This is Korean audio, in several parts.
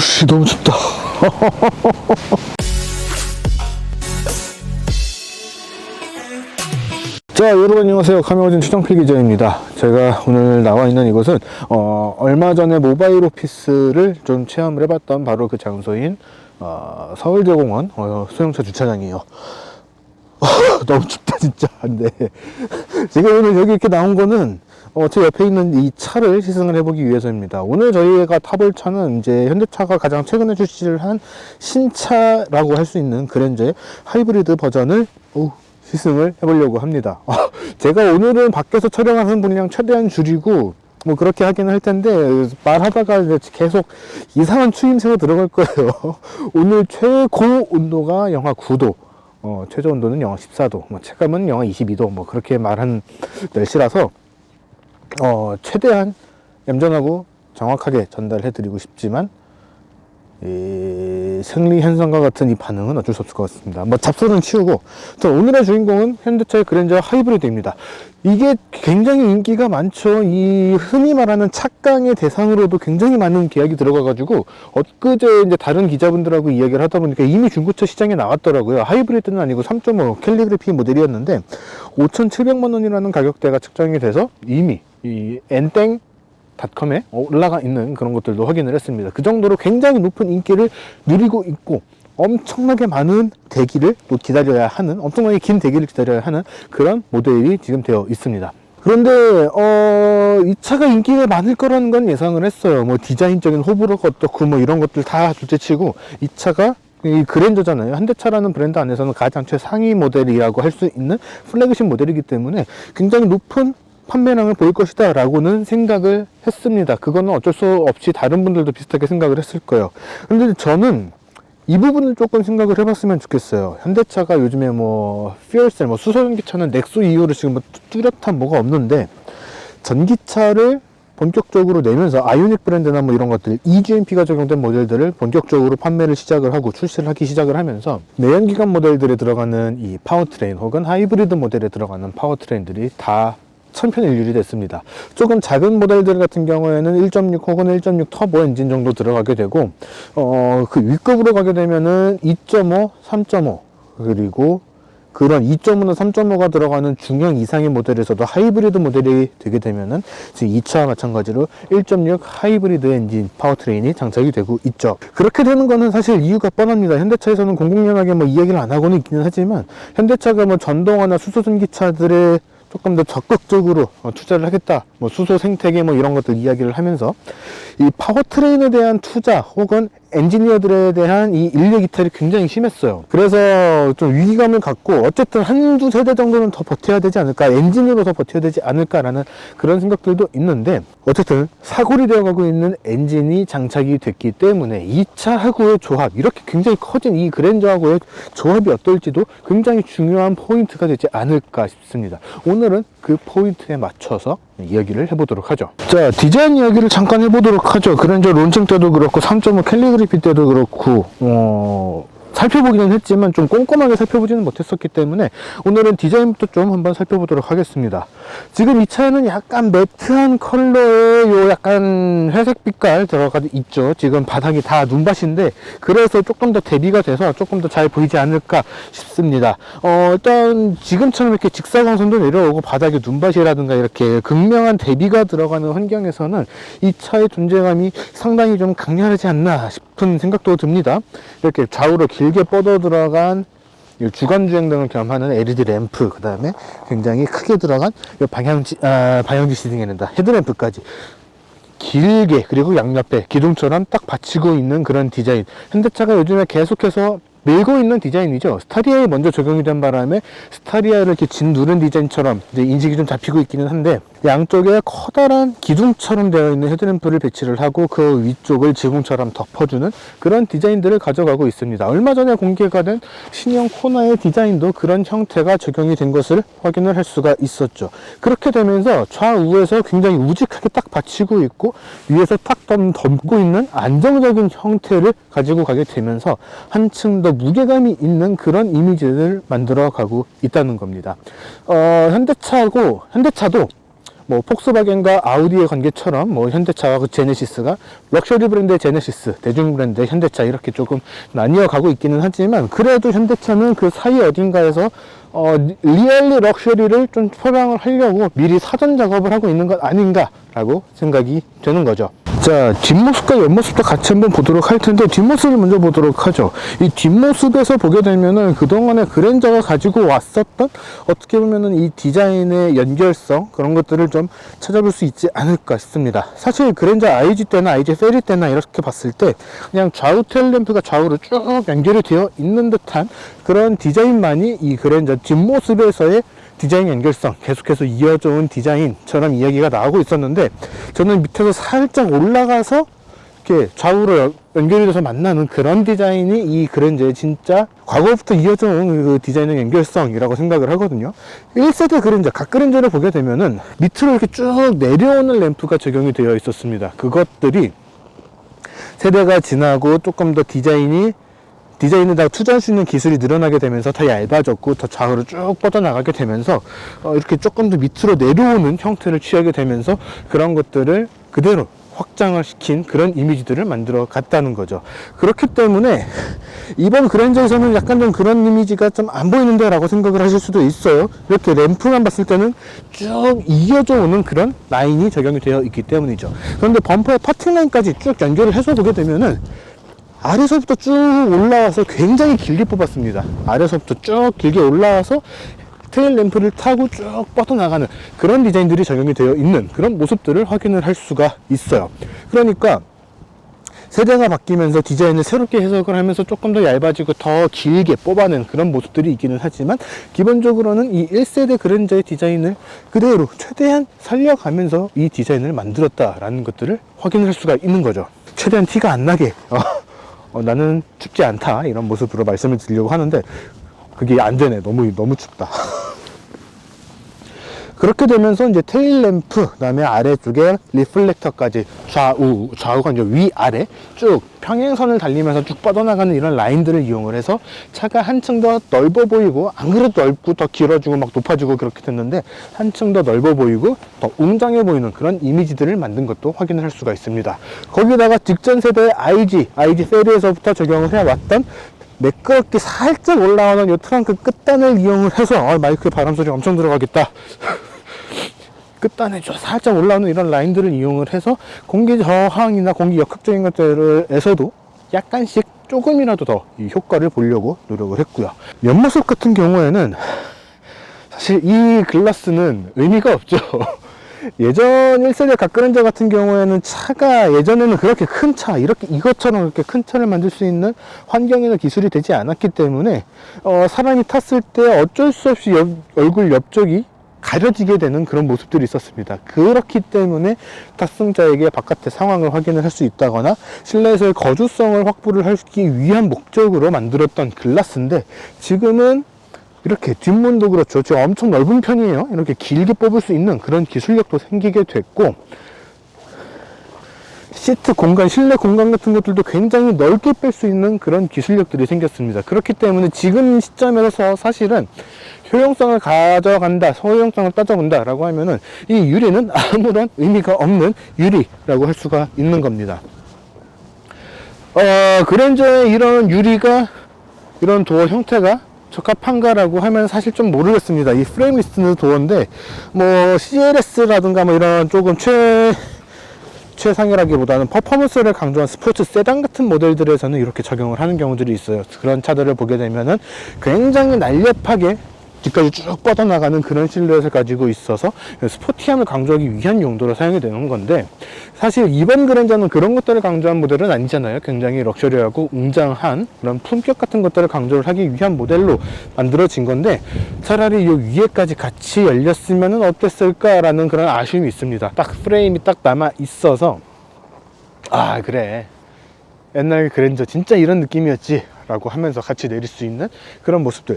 씨, 너무 춥다. 자, 여러분 안녕하세요. 카메오진 최정필 기자입니다. 제가 오늘 나와 있는 이곳은 얼마 전에 모바일 오피스를 좀 체험을 해봤던 바로 그 장소인 서울대공원 수용차 주차장이에요. 너무 춥다 진짜. 근데 제가 오늘 여기 이렇게 나온 거는 제 옆에 있는 이 차를 시승을 해보기 위해서입니다. 오늘 저희가 타볼 차는 이제 현대차가 가장 최근에 출시를 한 신차라고 할 수 있는 그랜저의 하이브리드 버전을 시승을 해보려고 합니다. 제가 오늘은 밖에서 촬영하는 분량 최대한 줄이고 뭐 그렇게 하긴 할 텐데 말하다가 이제 계속 이상한 추임새가 들어갈 거예요. 오늘 최고 온도가 영하 9도, 최저 온도는 영하 14도, 뭐 체감은 영하 22도, 뭐 그렇게 말한 날씨라서 최대한 얌전하고 정확하게 전달해 드리고 싶지만 생리 현상과 같은 이 반응은 어쩔 수 없을 것 같습니다. 뭐 잡소는 치우고, 오늘의 주인공은 현대차의 그랜저 하이브리드입니다. 이게 굉장히 인기가 많죠. 이 흔히 말하는 착강의 대상으로도 굉장히 많은 계약이 들어가가지고 엊그제 이제 다른 기자분들하고 이야기를 하다 보니까 이미 중고차 시장에 나왔더라고요. 하이브리드는 아니고 3.5 캘리그래피 모델이었는데 5,700만 원이라는 가격대가 책정이 돼서 이미 이 엔땡 닷컴에 올라가 있는 그런 것들도 확인을 했습니다. 그 정도로 굉장히 높은 인기를 누리고 있고 엄청나게 많은 대기를 또 기다려야 하는, 엄청나게 긴 대기를 기다려야 하는 그런 모델이 지금 되어 있습니다. 그런데 이 차가 인기가 많을 거라는 건 예상을 했어요. 뭐 디자인적인 호불호가 어떻고 뭐 이런 것들 다 둘째치고 이 차가 이 그랜저잖아요. 현대차라는 브랜드 안에서는 가장 최상위 모델이라고 할 수 있는 플래그십 모델이기 때문에 굉장히 높은 판매량을 보일 것이다 라고는 생각을 했습니다. 그거는 어쩔 수 없이 다른 분들도 비슷하게 생각을 했을 거예요. 근데 저는 이 부분을 조금 생각을 해봤으면 좋겠어요. 현대차가 요즘에 뭐 퓨얼셀, 뭐 수소전기차는 넥소 이후로 지금 뭐 뚜렷한 뭐가 없는데 전기차를 본격적으로 내면서 아이오닉 브랜드나 뭐 이런 것들, EGMP가 적용된 모델들을 본격적으로 판매를 시작을 하고 출시를 하기 시작을 하면서 내연기관 모델들에 들어가는 이 파워트레인 혹은 하이브리드 모델에 들어가는 파워트레인들이 다 천편일률이 됐습니다. 조금 작은 모델들 같은 경우에는 1.6 혹은 1.6 터보 엔진 정도 들어가게 되고 그 윗급으로 가게 되면은 2.5, 3.5 그리고 그런 2.5나 3.5가 들어가는 중형 이상의 모델에서도 하이브리드 모델이 되게 되면은 지금 이 차와 마찬가지로 1.6 하이브리드 엔진 파워트레인이 장착이 되고 있죠. 그렇게 되는 거는 사실 이유가 뻔합니다. 현대차에서는 공공연하게 뭐 이야기를 안 하고는 있기는 하지만 현대차가 뭐 전동화나 수소전기차들의 조금 더 적극적으로 투자를 하겠다, 뭐 수소 생태계 뭐 이런 것들 이야기를 하면서 이 파워트레인에 대한 투자 혹은 엔지니어들에 대한 이 인력 이탈이 굉장히 심했어요. 그래서 좀 위기감을 갖고 어쨌든 한두 세대 정도는 더 버텨야 되지 않을까, 엔진으로 더 버텨야 되지 않을까라는 그런 생각들도 있는데 어쨌든 사골이 되어가고 있는 엔진이 장착이 됐기 때문에 이 차하고의 조합, 이렇게 굉장히 커진 이 그랜저하고의 조합이 어떨지도 굉장히 중요한 포인트가 되지 않을까 싶습니다. 오늘은 그 포인트에 맞춰서 이야기를 해보도록 하죠. 자, 디자인 이야기를 잠깐 해보도록 하죠. 그랜저 론칭 때도 그렇고 3.5 캘리그래피 때도 그렇고 살펴보기는 했지만 좀 꼼꼼하게 살펴보지는 못했었기 때문에 오늘은 디자인부터 좀 한번 살펴보도록 하겠습니다. 지금 이 차에는 약간 매트한 컬러의 요 약간 회색 빛깔 들어가 있죠. 지금 바닥이 다 눈밭인데 그래서 조금 더 대비가 돼서 조금 더 잘 보이지 않을까 싶습니다. 일단 지금처럼 이렇게 직사광선도 내려오고 바닥에 눈밭이라든가 이렇게 극명한 대비가 들어가는 환경에서는 이 차의 존재감이 상당히 좀 강렬하지 않나 싶은 생각도 듭니다. 이렇게 좌우로 길게 뻗어 들어간 주간주행등을 겸하는 LED 램프, 그 다음에 굉장히 크게 들어간 방향지 시딩에 된다 헤드램프까지 길게, 그리고 양옆에 기둥처럼 딱 받치고 있는 그런 디자인. 현대차가 요즘에 계속해서 밀고 있는 디자인이죠. 스타리아에 먼저 적용이 된 바람에 스타리아를 이렇게 짓누른 디자인처럼 이제 인식이 좀 잡히고 있기는 한데 양쪽에 커다란 기둥처럼 되어 있는 헤드램프를 배치를 하고 그 위쪽을 지붕처럼 덮어주는 그런 디자인들을 가져가고 있습니다. 얼마 전에 공개가 된 신형 코나의 디자인도 그런 형태가 적용이 된 것을 확인을 할 수가 있었죠. 그렇게 되면서 좌우에서 굉장히 우직하게 딱 받치고 있고 위에서 탁 덮고 있는 안정적인 형태를 가지고 가게 되면서 한층 더 무게감이 있는 그런 이미지를 만들어 가고 있다는 겁니다. 현대차도 뭐 폭스바겐과 아우디의 관계처럼 뭐 현대차와 그 제네시스가 럭셔리 브랜드의 제네시스, 대중 브랜드의 현대차 이렇게 조금 나뉘어 가고 있기는 하지만, 그래도 현대차는 그 사이 어딘가에서 리얼리 럭셔리를 좀 표방을 하려고 미리 사전 작업을 하고 있는 것 아닌가라고 생각이 되는 거죠. 자, 뒷모습과 옆모습도 같이 한번 보도록 할 텐데, 뒷모습을 먼저 보도록 하죠. 이 뒷모습에서 보게 되면은 그동안에 그랜저가 가지고 왔었던, 어떻게 보면은 이 디자인의 연결성, 그런 것들을 좀 찾아볼 수 있지 않을까 싶습니다. 사실 그랜저 IG 때나 IG 세리 때나 이렇게 봤을 때 그냥 좌우 테일램프가 좌우로 쭉 연결이 되어 있는 듯한 그런 디자인만이 이 그랜저 뒷모습에서의 디자인 연결성, 계속해서 이어져 온 디자인처럼 이야기가 나오고 있었는데, 저는 밑에서 살짝 올라가서 이렇게 좌우로 연결이 돼서 만나는 그런 디자인이 이 그랜저의 진짜 과거부터 이어져 온 그 디자인의 연결성이라고 생각을 하거든요. 1세대 그랜저, 각 그랜저를 보게 되면은 밑으로 이렇게 쭉 내려오는 램프가 적용이 되어 있었습니다. 그것들이 세대가 지나고 조금 더 디자인에다가 투자할 수 있는 기술이 늘어나게 되면서 더 얇아졌고 더 좌우로 쭉 뻗어나가게 되면서 이렇게 조금 더 밑으로 내려오는 형태를 취하게 되면서 그런 것들을 그대로 확장을 시킨 그런 이미지들을 만들어 갔다는 거죠. 그렇기 때문에 이번 그랜저에서는 약간 좀 그런 이미지가 좀 안 보이는데 라고 생각을 하실 수도 있어요. 이렇게 램프만 봤을 때는 쭉 이어져 오는 그런 라인이 적용이 되어 있기 때문이죠. 그런데 범퍼의 파팅 라인까지 쭉 연결을 해서 보게 되면은 아래서부터 쭉 올라와서 굉장히 길게 뽑았습니다. 아래서부터 쭉 길게 올라와서 테일 램프를 타고 쭉 뻗어나가는 그런 디자인들이 적용이 되어 있는 그런 모습들을 확인을 할 수가 있어요. 그러니까 세대가 바뀌면서 디자인을 새롭게 해석을 하면서 조금 더 얇아지고 더 길게 뽑아낸 그런 모습들이 있기는 하지만, 기본적으로는 이 1세대 그랜저의 디자인을 그대로 최대한 살려가면서 이 디자인을 만들었다라는 것들을 확인을 할 수가 있는 거죠. 최대한 티가 안 나게 나는 춥지 않다 이런 모습으로 말씀을 드리려고 하는데 그게 안 되네. 너무 춥다. 그렇게 되면서 이제 테일 램프, 그 다음에 아래쪽에 리플렉터까지 좌우가 이제 위아래 쭉 평행선을 달리면서 쭉 뻗어나가는 이런 라인들을 이용을 해서 차가 한층 더 넓어 보이고, 안 그래도 넓고 더 길어지고 막 높아지고 그렇게 됐는데 한층 더 넓어 보이고 더 웅장해 보이는 그런 이미지들을 만든 것도 확인을 할 수가 있습니다. 거기다가 직전 세대의 IG 세리에서부터 적용을 해왔던 매끄럽게 살짝 올라오는 이 트렁크 끝단을 이용을 해서 마이크에 바람소리 엄청 들어가겠다. 끝단에 살짝 올라오는 이런 라인들을 이용을 해서 공기 저항이나 공기 역학적인 것들에서도 약간씩 조금이라도 더 이 효과를 보려고 노력을 했고요. 옆모습 같은 경우에는 사실 이 글라스는 의미가 없죠. 예전 1세대 갓그랜저 같은 경우에는 차가 예전에는 그렇게 큰 차, 이것처럼 그렇게 큰 차를 만들 수 있는 환경이나 기술이 되지 않았기 때문에 사람이 탔을 때 어쩔 수 없이 얼굴 옆쪽이 가려지게 되는 그런 모습들이 있었습니다. 그렇기 때문에 탑승자에게 바깥의 상황을 확인을 할 수 있다거나 실내에서의 거주성을 확보를 하기 위한 목적으로 만들었던 글라스인데, 지금은 이렇게 뒷문도 그렇죠. 지금 엄청 넓은 편이에요. 이렇게 길게 뽑을 수 있는 그런 기술력도 생기게 됐고, 시트 공간, 실내 공간 같은 것들도 굉장히 넓게 뺄 수 있는 그런 기술력들이 생겼습니다. 그렇기 때문에 지금 시점에서 사실은 효용성을 가져간다, 소용성을 따져본다 라고 하면은 이 유리는 아무런 의미가 없는 유리라고 할 수가 있는 겁니다. 그랜저의 이런 유리가, 이런 도어 형태가 적합한가라고 하면 사실 좀 모르겠습니다. 이 프레임리스트 도어인데, 뭐 CLS라든가 뭐 이런 조금 최상이라기보다는 퍼포먼스를 강조한 스포츠 세단 같은 모델들에서는 이렇게 적용을 하는 경우들이 있어요. 그런 차들을 보게 되면은 굉장히 날렵하게 뒤까지 쭉 뻗어나가는 그런 실루엣을 가지고 있어서 스포티함을 강조하기 위한 용도로 사용이 되는 건데, 사실 이번 그랜저는 그런 것들을 강조한 모델은 아니잖아요. 굉장히 럭셔리하고 웅장한 그런 품격 같은 것들을 강조를 하기 위한 모델로 만들어진 건데, 차라리 이 위에까지 같이 열렸으면 어땠을까라는 그런 아쉬움이 있습니다. 딱 프레임이 딱 남아 있어서 그래, 옛날 그랜저 진짜 이런 느낌이었지 라고 하면서 같이 내릴 수 있는 그런 모습들,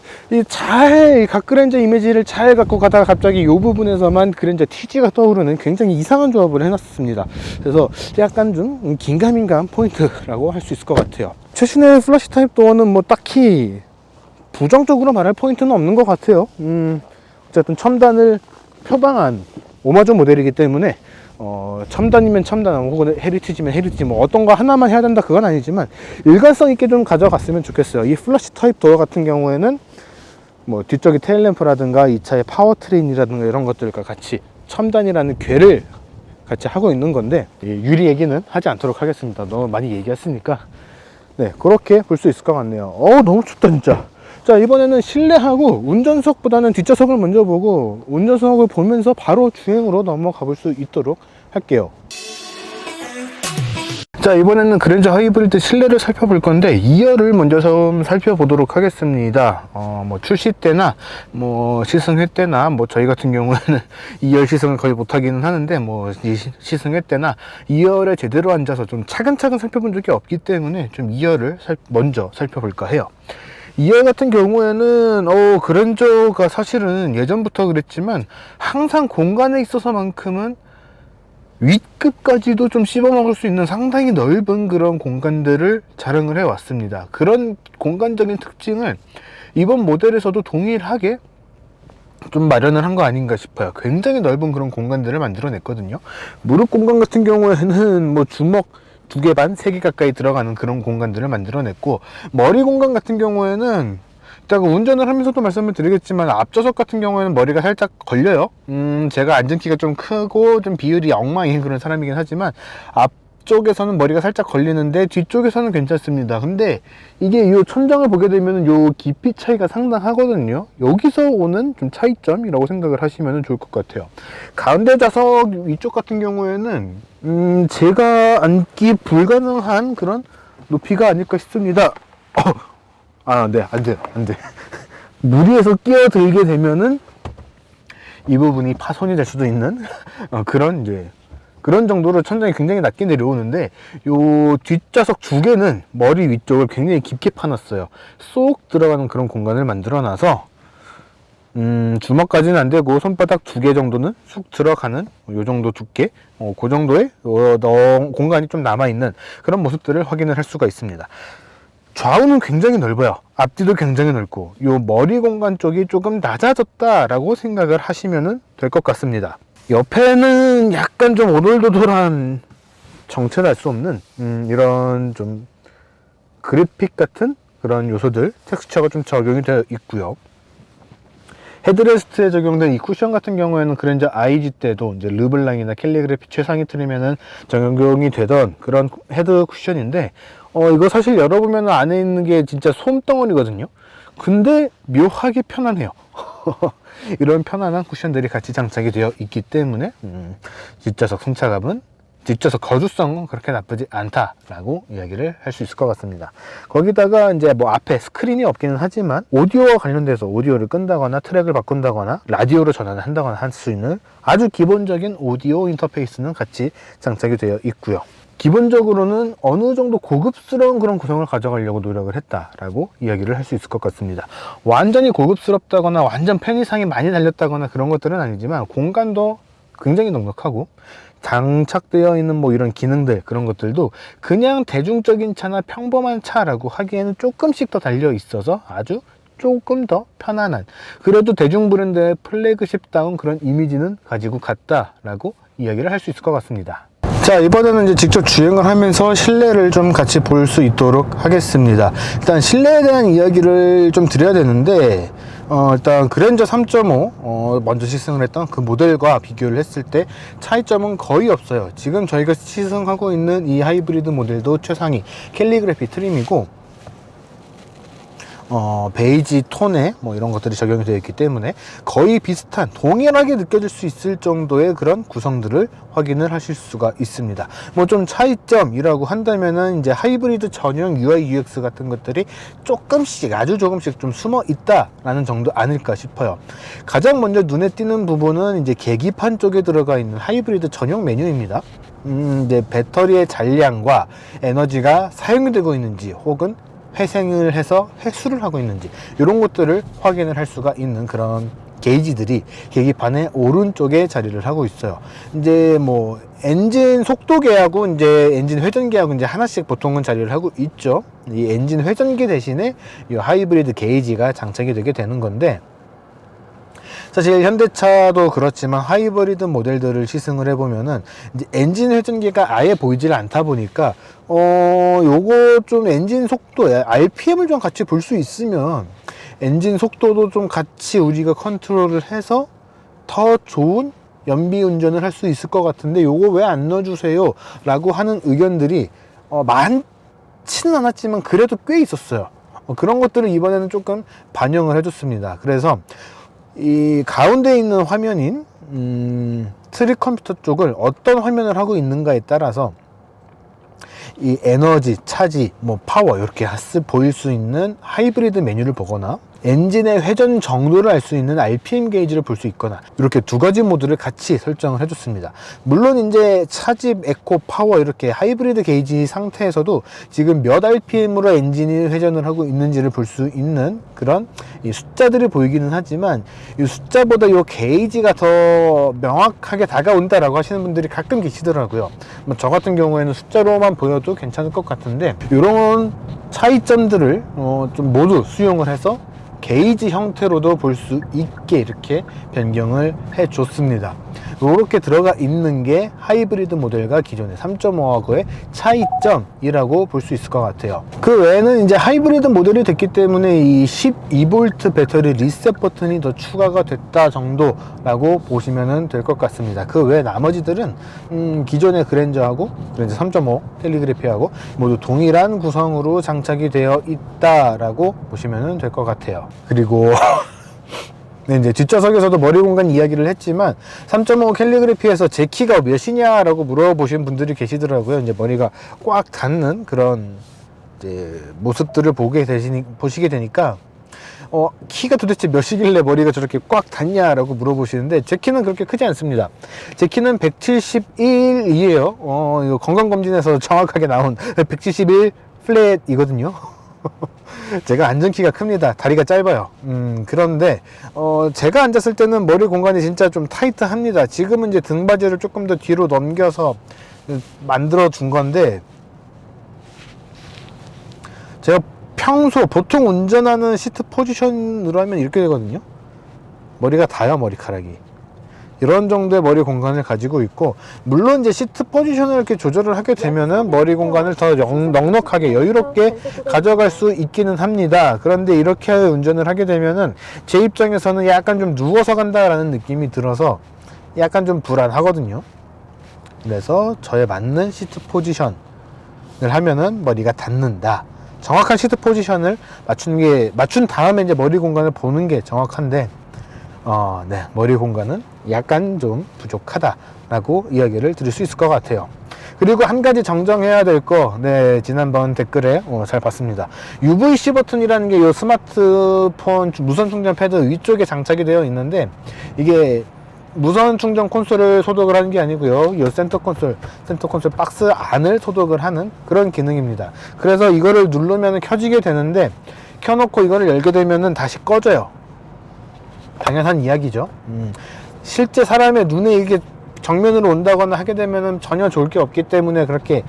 각 그랜저 이미지를 잘 갖고 가다가 갑자기 이 부분에서만 그랜저 TG가 떠오르는 굉장히 이상한 조합을 해놨습니다. 그래서 약간 좀 긴가민가한 포인트라고 할 수 있을 것 같아요. 최신의 플래시 타입 도어는 뭐 딱히 부정적으로 말할 포인트는 없는 것 같아요. 어쨌든 첨단을 표방한 오마주 모델이기 때문에 첨단이면 첨단, 혹은 헤리티지면 헤리티지, 뭐 어떤 거 하나만 해야 된다 그건 아니지만 일관성 있게 좀 가져갔으면 좋겠어요. 이 플러시 타입 도어 같은 경우에는 뭐 뒤쪽에 테일램프라든가 이 차의 파워트레인이라든가 이런 것들과 같이 첨단이라는 괴를 같이 하고 있는 건데, 유리 얘기는 하지 않도록 하겠습니다. 너무 많이 얘기했으니까. 네, 그렇게 볼 수 있을 것 같네요. 너무 춥다 진짜. 자, 이번에는 실내하고 운전석보다는 뒷좌석을 먼저 보고 운전석을 보면서 바로 주행으로 넘어가 볼 수 있도록 할게요. 자, 이번에는 그랜저 하이브리드 실내를 살펴볼 건데 2열을 먼저 좀 살펴보도록 하겠습니다. 뭐 출시 때나 뭐 시승회 때나, 뭐 저희 같은 경우에는 2열 시승을 거의 못하기는 하는데, 뭐 시승회 때나 2열에 제대로 앉아서 좀 차근차근 살펴본 적이 없기 때문에 좀 2열을 먼저 살펴볼까 해요. 2열 같은 경우에는 그랜저가 사실은 예전부터 그랬지만 항상 공간에 있어서만큼은 윗급까지도 좀 씹어먹을 수 있는 상당히 넓은 그런 공간들을 자랑을 해왔습니다. 그런 공간적인 특징을 이번 모델에서도 동일하게 좀 마련을 한 거 아닌가 싶어요. 굉장히 넓은 그런 공간들을 만들어냈거든요. 무릎 공간 같은 경우에는 뭐 주먹 2개 반, 3개 가까이 들어가는 그런 공간들을 만들어냈고, 머리 공간 같은 경우에는 제가 운전을 하면서도 말씀을 드리겠지만 앞좌석 같은 경우에는 머리가 살짝 걸려요. 제가 앉은 키가 좀 크고 좀 비율이 엉망인 그런 사람이긴 하지만 앞쪽에서는 머리가 살짝 걸리는데 뒤쪽에서는 괜찮습니다. 근데 이게 이 천장을 보게 되면 요 깊이 차이가 상당하거든요. 여기서 오는 좀 차이점이라고 생각을 하시면 좋을 것 같아요. 가운데 좌석 위쪽 같은 경우에는 제가 앉기 불가능한 그런 높이가 아닐까 싶습니다. 네, 안 돼요. 무리해서 끼어들게 되면은 이 부분이 파손이 될 수도 있는 그런 정도로 천장이 굉장히 낮게 내려오는데, 요 뒷좌석 2개는 머리 위쪽을 굉장히 깊게 파놨어요. 쏙 들어가는 그런 공간을 만들어 놔서 주먹까지는 안 되고 손바닥 2개 정도는 쑥 들어가는 요 정도 두께, 그 정도의 공간이 좀 남아있는 그런 모습들을 확인을 할 수가 있습니다. 좌우는 굉장히 넓어요. 앞뒤도 굉장히 넓고, 요 머리 공간 쪽이 조금 낮아졌다라고 생각을 하시면 될 것 같습니다. 옆에는 약간 좀 오돌도돌한, 정체를 알 수 없는 이런 좀 그래픽 같은 그런 요소들, 텍스처가 좀 적용이 되어 있고요. 헤드레스트에 적용된 이 쿠션 같은 경우에는 그랜저 IG 때도 이제 르블랑이나 캘리그래피 최상위 트림에는 적용이 되던 그런 헤드 쿠션인데, 이거 사실 열어보면 안에 있는 게 진짜 솜덩어리거든요. 근데 묘하게 편안해요. 이런 편안한 쿠션들이 같이 장착이 되어 있기 때문에 뒷좌석 승차감은, 뒷좌석 거주성은 그렇게 나쁘지 않다라고 이야기를 할 수 있을 것 같습니다. 거기다가 이제 뭐 앞에 스크린이 없기는 하지만 오디오와 관련돼서 오디오를 끈다거나 트랙을 바꾼다거나 라디오로 전환을 한다거나 할 수 있는 아주 기본적인 오디오 인터페이스는 같이 장착이 되어 있고요. 기본적으로는 어느 정도 고급스러운 그런 구성을 가져가려고 노력을 했다라고 이야기를 할 수 있을 것 같습니다. 완전히 고급스럽다거나 완전 편의상이 많이 달렸다거나 그런 것들은 아니지만, 공간도 굉장히 넉넉하고 장착되어 있는 뭐 이런 기능들, 그런 것들도 그냥 대중적인 차나 평범한 차라고 하기에는 조금씩 더 달려 있어서 아주 조금 더 편안한, 그래도 대중 브랜드의 플래그십다운 그런 이미지는 가지고 갔다라고 이야기를 할 수 있을 것 같습니다. 자, 이번에는 이제 직접 주행을 하면서 실내를 좀 같이 볼 수 있도록 하겠습니다. 일단 실내에 대한 이야기를 좀 드려야 되는데, 일단 그랜저 3.5 먼저 시승을 했던 그 모델과 비교를 했을 때 차이점은 거의 없어요. 지금 저희가 시승하고 있는 이 하이브리드 모델도 최상위 캘리그래피 트림이고, 베이지 톤에 뭐 이런 것들이 적용이 되어 있기 때문에 거의 비슷한, 동일하게 느껴질 수 있을 정도의 그런 구성들을 확인을 하실 수가 있습니다. 뭐 좀 차이점이라고 한다면은 이제 하이브리드 전용 UI UX 같은 것들이 조금씩, 아주 조금씩 좀 숨어 있다라는 정도 아닐까 싶어요. 가장 먼저 눈에 띄는 부분은 이제 계기판 쪽에 들어가 있는 하이브리드 전용 메뉴입니다. 이제 배터리의 잔량과 에너지가 사용이 되고 있는지, 혹은 회생을 해서 회수를 하고 있는지, 이런 것들을 확인을 할 수가 있는 그런 게이지들이 계기판의 오른쪽에 자리를 하고 있어요. 이제 뭐 엔진 속도계하고 이제 엔진 회전계하고 이제 하나씩 보통은 자리를 하고 있죠. 이 엔진 회전계 대신에 이 하이브리드 게이지가 장착이 되게 되는 건데, 사실 현대차도 그렇지만 하이브리드 모델들을 시승을 해보면은 이제 엔진 회전기가 아예 보이질 않다 보니까 요거 좀 엔진 속도, RPM을 좀 같이 볼 수 있으면 엔진 속도도 좀 같이 우리가 컨트롤을 해서 더 좋은 연비 운전을 할 수 있을 것 같은데 요거 왜 안 넣어주세요? 라고 하는 의견들이 많지는 않았지만 그래도 꽤 있었어요. 그런 것들을 이번에는 조금 반영을 해줬습니다. 그래서 이 가운데 있는 화면인 트릭 컴퓨터 쪽을 어떤 화면을 하고 있는가에 따라서 이 에너지, 차지, 뭐 파워 이렇게 보일 수 있는 하이브리드 메뉴를 보거나 엔진의 회전 정도를 알 수 있는 RPM 게이지를 볼 수 있거나 이렇게 두 가지 모드를 같이 설정을 해줬습니다. 물론 이제 차지, 에코, 파워 이렇게 하이브리드 게이지 상태에서도 지금 몇 RPM으로 엔진이 회전을 하고 있는지를 볼 수 있는 그런 이 숫자들이 보이기는 하지만 이 숫자보다 이 게이지가 더 명확하게 다가온다라고 하시는 분들이 가끔 계시더라고요. 저 같은 경우에는 숫자로만 보여도 괜찮을 것 같은데 이런 차이점들을 좀 모두 수용을 해서 게이지 형태로도 볼 수 있게 이렇게 변경을 해 줬습니다. 이렇게 들어가 있는 게 하이브리드 모델과 기존의 3.5하고의 차이점이라고 볼 수 있을 것 같아요. 그 외에는 이제 하이브리드 모델이 됐기 때문에 이 12V 배터리 리셋 버튼이 더 추가가 됐다 정도라고 보시면 될 것 같습니다. 그 외 나머지들은 기존의 그랜저하고 그랜저 3.5 캘리그래피하고 모두 동일한 구성으로 장착이 되어 있다라고 보시면 될 것 같아요. 그리고 네, 이제 뒷좌석에서도 머리 공간 이야기를 했지만 3.5 캘리그래피에서 제 키가 몇이냐라고 물어보신 분들이 계시더라고요. 이제 머리가 꽉 닿는 그런 이제 모습들을 보시게 되니까 키가 도대체 몇이길래 머리가 저렇게 꽉 닿냐라고 물어보시는데 제 키는 그렇게 크지 않습니다. 제 키는 171이에요. 이거 건강검진에서 정확하게 나온 171 플랫이거든요. 제가 앉은 키가 큽니다. 다리가 짧아요. 그런데 제가 앉았을 때는 머리 공간이 진짜 좀 타이트합니다. 지금은 이제 등받이를 조금 더 뒤로 넘겨서 만들어 준 건데 제가 평소 보통 운전하는 시트 포지션으로 하면 이렇게 되거든요. 머리가 닿아요, 머리카락이. 이런 정도의 머리 공간을 가지고 있고, 물론 이제 시트 포지션을 이렇게 조절을 하게 되면은 머리 공간을 더 넉넉하게 여유롭게 가져갈 수 있기는 합니다. 그런데 이렇게 운전을 하게 되면은 제 입장에서는 약간 좀 누워서 간다라는 느낌이 들어서 약간 좀 불안하거든요. 그래서 저에 맞는 시트 포지션을 하면은 머리가 닿는다. 정확한 시트 포지션을 맞춘 다음에 이제 머리 공간을 보는 게 정확한데, 네, 머리 공간은 약간 좀 부족하다라고 이야기를 드릴 수 있을 것 같아요. 그리고 한 가지 정정해야 될 거, 네, 지난번 댓글에 잘 봤습니다. UVC 버튼이라는 게 이 스마트폰 무선 충전 패드 위쪽에 장착이 되어 있는데, 이게 무선 충전 콘솔을 소독을 하는 게 아니고요, 이 센터 콘솔 박스 안을 소독을 하는 그런 기능입니다. 그래서 이거를 누르면 켜지게 되는데, 켜놓고 이거를 열게 되면은 다시 꺼져요. 당연한 이야기죠. 실제 사람의 눈에 이게 정면으로 온다거나 하게 되면은 전혀 좋을 게 없기 때문에 그렇게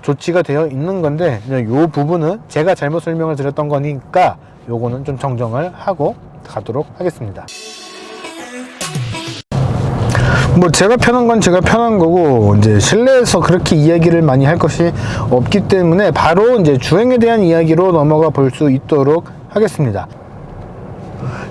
조치가 되어 있는 건데, 요 부분은 제가 잘못 설명을 드렸던 거니까 요거는 좀 정정을 하고 가도록 하겠습니다. 뭐 제가 편한 건 제가 편한 거고, 이제 실내에서 그렇게 이야기를 많이 할 것이 없기 때문에 바로 이제 주행에 대한 이야기로 넘어가 볼 수 있도록 하겠습니다.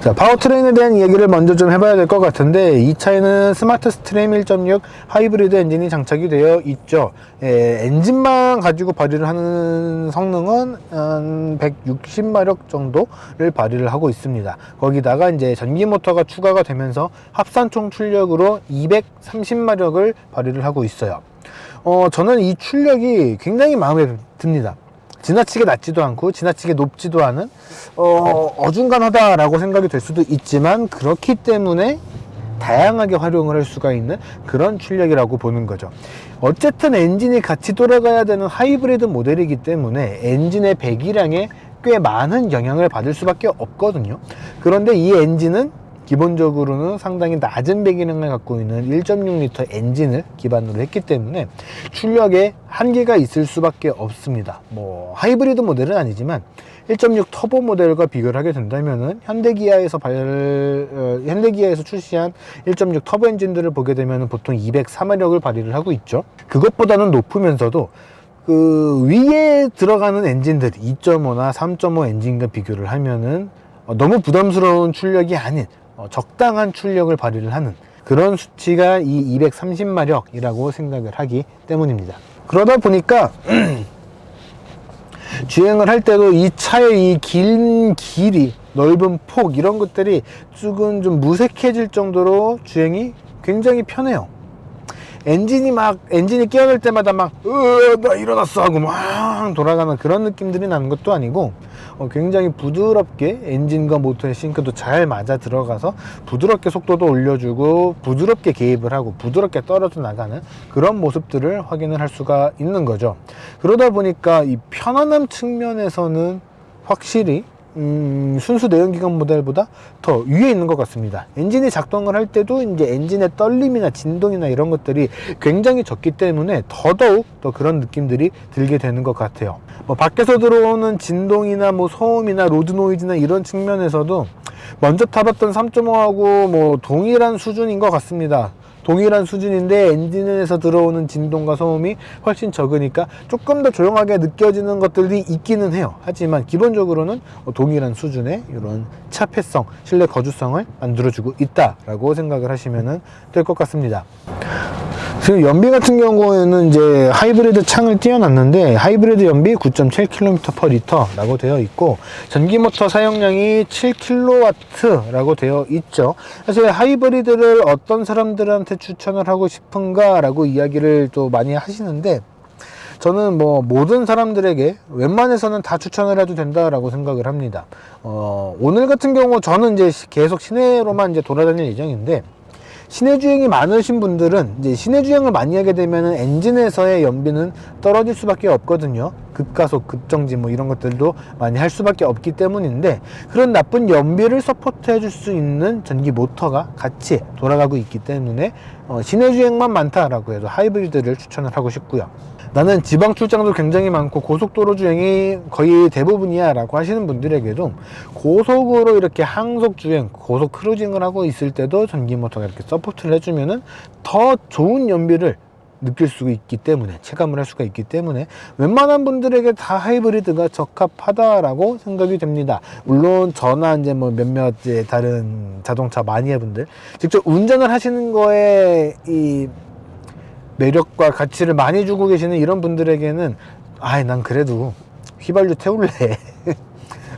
자, 파워트레인에 대한 이야기를 먼저 좀 해봐야 될 것 같은데, 이 차에는 스마트 스트림 1.6 하이브리드 엔진이 장착이 되어 있죠. 엔진만 가지고 발휘를 하는 성능은 160마력 정도를 발휘를 하고 있습니다. 거기다가 이제 전기 모터가 추가가 되면서 합산총 출력으로 230마력을 발휘를 하고 있어요. 저는 이 출력이 굉장히 마음에 듭니다. 지나치게 낮지도 않고 지나치게 높지도 않은 어중간하다라고 생각이 될 수도 있지만, 그렇기 때문에 다양하게 활용을 할 수가 있는 그런 출력이라고 보는 거죠. 어쨌든 엔진이 같이 돌아가야 되는 하이브리드 모델이기 때문에 엔진의 배기량에 꽤 많은 영향을 받을 수밖에 없거든요. 그런데 이 엔진은 기본적으로는 상당히 낮은 배기량을 갖고 있는 1.6L 엔진을 기반으로 했기 때문에 출력에 한계가 있을 수밖에 없습니다. 뭐 하이브리드 모델은 아니지만 1.6 터보 모델과 비교를 하게 된다면은 현대기아에서 출시한 1.6 터보 엔진들을 보게 되면 보통 204마력을 발휘를 하고 있죠. 그것보다는 높으면서도 그 위에 들어가는 엔진들 2.5나 3.5 엔진과 비교를 하면은 너무 부담스러운 출력이 아닌 적당한 출력을 발휘를 하는 그런 수치가 이 230마력이라고 생각을 하기 때문입니다. 그러다 보니까 주행을 할 때도 이 차의 이 긴 길이, 넓은 폭 이런 것들이 조금 좀 무색해질 정도로 주행이 굉장히 편해요. 엔진이 끼어들 때마다 나 일어났어 하고 막 돌아가는 그런 느낌들이 나는 것도 아니고 굉장히 부드럽게 엔진과 모터의 싱크도 잘 맞아 들어가서 부드럽게 속도도 올려주고 부드럽게 개입을 하고 부드럽게 떨어져 나가는 그런 모습들을 확인을 할 수가 있는 거죠. 그러다 보니까 이 편안함 측면에서는 확실히 순수 내연기관 모델보다 더 위에 있는 것 같습니다. 엔진이 작동을 할 때도 이제 엔진의 떨림이나 진동이나 이런 것들이 굉장히 적기 때문에 더더욱 더 그런 느낌들이 들게 되는 것 같아요. 뭐 밖에서 들어오는 진동이나 뭐 소음이나 로드 노이즈나 이런 측면에서도 먼저 타봤던 3.5하고 뭐 동일한 수준인 것 같습니다. 동일한 수준인데 엔진에서 들어오는 진동과 소음이 훨씬 적으니까 조금 더 조용하게 느껴지는 것들이 있기는 해요. 하지만 기본적으로는 동일한 수준의 이런 차폐성, 실내 거주성을 만들어주고 있다라고 생각을 하시면 될 것 같습니다. 지금 연비 같은 경우에는 이제 하이브리드 창을 띄워놨는데 하이브리드 연비 9.7km/L 라고 되어 있고 전기 모터 사용량이 7kW 라고 되어 있죠. 사실 하이브리드를 어떤 사람들한테 추천을 하고 싶은가 라고 이야기를 또 많이 하시는데 저는 뭐 모든 사람들에게 웬만해서는 다 추천을 해도 된다라고 생각을 합니다. 오늘 같은 경우 저는 이제 계속 시내로만 이제 돌아다닐 예정인데 시내 주행이 많으신 분들은 이제 시내 주행을 많이 하게 되면 엔진에서의 연비는 떨어질 수밖에 없거든요. 급가속, 급정지 뭐 이런 것들도 많이 할 수밖에 없기 때문인데 그런 나쁜 연비를 서포트 해줄 수 있는 전기 모터가 같이 돌아가고 있기 때문에 시내 주행만 많다라고 해도 하이브리드를 추천을 하고 싶고요. 나는 지방 출장도 굉장히 많고 고속도로 주행이 거의 대부분이야 라고 하시는 분들에게도 고속으로 이렇게 항속 주행, 고속 크루징을 하고 있을 때도 전기 모터가 이렇게 서포트를 해주면은 더 좋은 연비를 느낄 수 있기 때문에, 체감을 할 수가 있기 때문에 웬만한 분들에게 다 하이브리드가 적합하다라고 생각이 됩니다. 물론 저나 이제 뭐 몇몇 이제 다른 자동차 마니아분들 직접 운전을 하시는 거에 이 매력과 가치를 많이 주고 계시는 이런 분들에게는 난 그래도 휘발유 태울래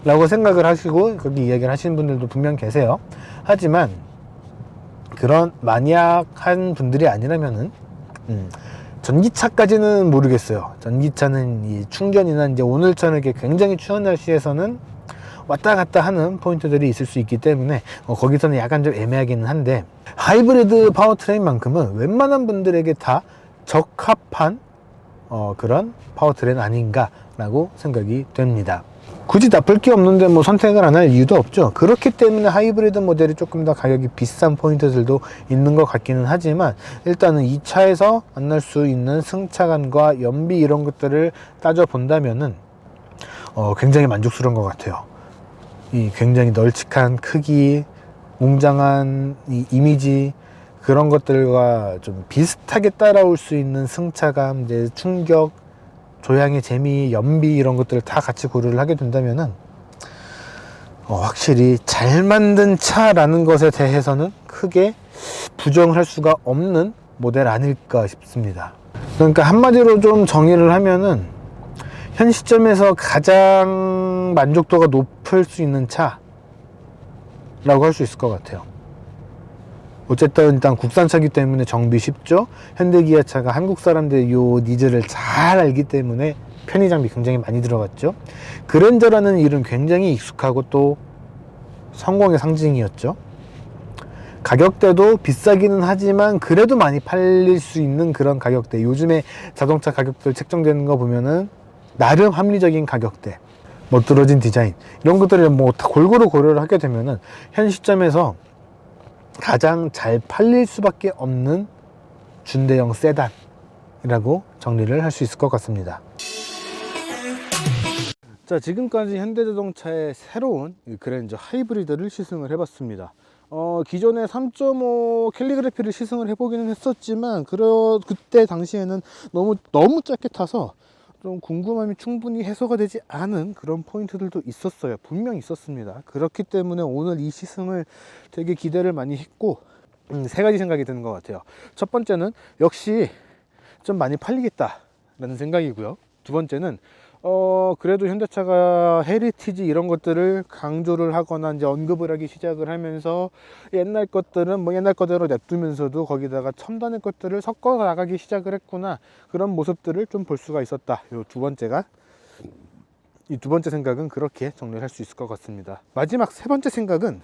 라고 생각을 하시고 거기 이야기를 하시는 분들도 분명 계세요. 하지만 그런 마니악한 분들이 아니라면은 전기차까지는 모르겠어요. 전기차는 이 충전이나 이제 오늘처럼 이렇게 굉장히 추운 날씨에서는 왔다 갔다 하는 포인트들이 있을 수 있기 때문에 거기서는 약간 좀 애매하기는 한데 하이브리드 파워트레인만큼은 웬만한 분들에게 다 적합한 그런 파워트레인 아닌가 라고 생각이 됩니다. 굳이 나쁠 게 없는데 뭐 선택을 안 할 이유도 없죠. 그렇기 때문에 하이브리드 모델이 조금 더 가격이 비싼 포인트들도 있는 것 같기는 하지만 일단은 이 차에서 만날 수 있는 승차감과 연비 이런 것들을 따져 본다면은 굉장히 만족스러운 것 같아요. 이 굉장히 널찍한 크기, 웅장한 이 이미지 그런 것들과 좀 비슷하게 따라올 수 있는 승차감, 이제 충격, 조향의 재미, 연비 이런 것들을 다 같이 고려를 하게 된다면은 확실히 잘 만든 차라는 것에 대해서는 크게 부정을 할 수가 없는 모델 아닐까 싶습니다. 그러니까 한마디로 좀 정의를 하면은 현 시점에서 가장 만족도가 높을 수 있는 차라고 할 수 있을 것 같아요. 어쨌든 일단 국산차기 때문에 정비 쉽죠. 현대기아차가 한국 사람들의 요 니즈를 잘 알기 때문에 편의 장비 굉장히 많이 들어갔죠. 그랜저라는 이름 굉장히 익숙하고 또 성공의 상징이었죠. 가격대도 비싸기는 하지만 그래도 많이 팔릴 수 있는 그런 가격대. 요즘에 자동차 가격들 책정되는 거 보면은 나름 합리적인 가격대, 멋들어진 디자인 이런 것들을 뭐 다 골고루 고려를 하게 되면은 현 시점에서 가장 잘 팔릴 수밖에 없는 준대형 세단이라고 정리를 할 수 있을 것 같습니다. 자, 지금까지 현대자동차의 새로운 그랜저 하이브리드를 시승을 해봤습니다. 기존에 3.5 캘리그래피를 시승을 해보기는 했었지만 그때 당시에는 너무 짧게 타서 좀 궁금함이 충분히 해소가 되지 않은 그런 포인트들도 있었어요. 분명 있었습니다. 그렇기 때문에 오늘 이 시승을 되게 기대를 많이 했고, 세 가지 생각이 드는 것 같아요. 첫 번째는 역시 좀 많이 팔리겠다 라는 생각이고요. 두 번째는 그래도 현대차가 헤리티지 이런 것들을 강조를 하거나 이제 언급을 하기 시작을 하면서 옛날 것들은 뭐 옛날 거대로 냅두면서도 거기다가 첨단의 것들을 섞어 나가기 시작을 했구나, 그런 모습들을 좀 볼 수가 있었다. 이 두 번째 생각은 그렇게 정리를 할 수 있을 것 같습니다. 마지막 세 번째 생각은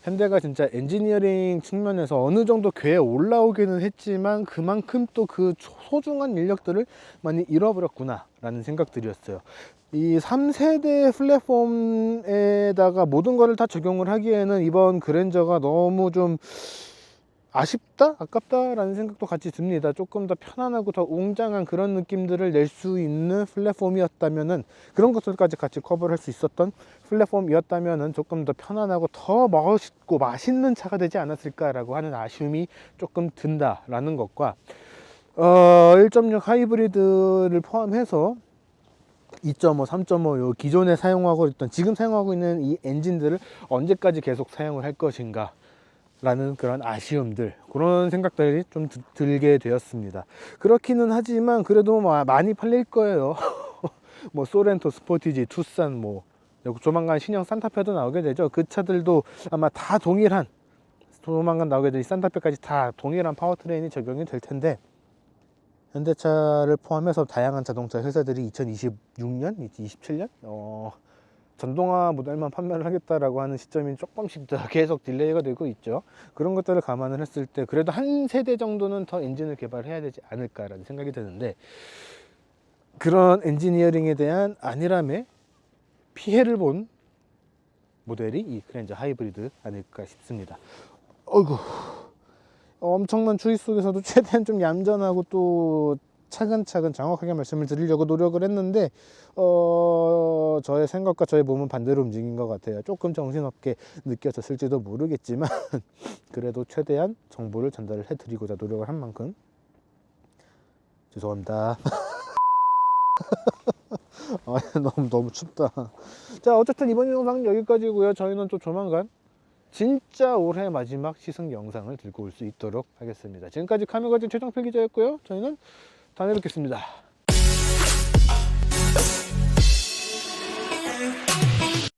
현대가 진짜 엔지니어링 측면에서 어느 정도 궤에 올라오기는 했지만 그만큼 또 그 소중한 인력들을 많이 잃어버렸구나 라는 생각들이었어요. 이 3세대 플랫폼에다가 모든 것을 다 적용을 하기에는 이번 그랜저가 너무 좀 아쉽다? 아깝다? 라는 생각도 같이 듭니다. 조금 더 편안하고 더 웅장한 그런 느낌들을 낼 수 있는 플랫폼이었다면은, 그런 것들까지 같이 커버를 할 수 있었던 플랫폼이었다면은 조금 더 편안하고 더 멋있고 맛있는 차가 되지 않았을까라고 하는 아쉬움이 조금 든다라는 것과 1.6 하이브리드를 포함해서 2.5, 3.5 요 기존에 사용하고 있던, 지금 사용하고 있는 이 엔진들을 언제까지 계속 사용을 할 것인가 라는 그런 아쉬움들, 그런 생각들이 좀 들게 되었습니다. 그렇기는 하지만 그래도 많이 팔릴 거예요. 뭐 소렌토, 스포티지, 투싼, 뭐 조만간 신형 산타페도 나오게 되죠. 그 차들도 아마 다 동일한, 조만간 나오게 될 산타페까지 다 동일한 파워트레인이 적용이 될 텐데, 현대차를 포함해서 다양한 자동차 회사들이 2026년, 27년 전동화 모델만 판매를 하겠다라고 하는 시점이 조금씩 더 계속 딜레이가 되고 있죠. 그런 것들을 감안을 했을 때 그래도 한 세대 정도는 더 엔진을 개발해야 되지 않을까라는 생각이 드는데, 그런 엔지니어링에 대한 안일함에 피해를 본 모델이 이 그랜저 하이브리드 아닐까 싶습니다. 어이구, 엄청난 추위 속에서도 최대한 좀 얌전하고 또 차근차근 정확하게 말씀을 드리려고 노력을 했는데 저의 생각과 저의 몸은 반대로 움직인 것 같아요. 조금 정신없게 느껴졌을지도 모르겠지만 그래도 최대한 정보를 전달을 해드리고자 노력을 한 만큼 죄송합니다. 너무 춥다. 자, 어쨌든 이번 영상은 여기까지고요. 저희는 또 조만간 진짜 올해 마지막 시승 영상을 들고 올 수 있도록 하겠습니다. 지금까지 카미가즈 최정필 기자였고요. 저희는 다음에 뵙겠습니다.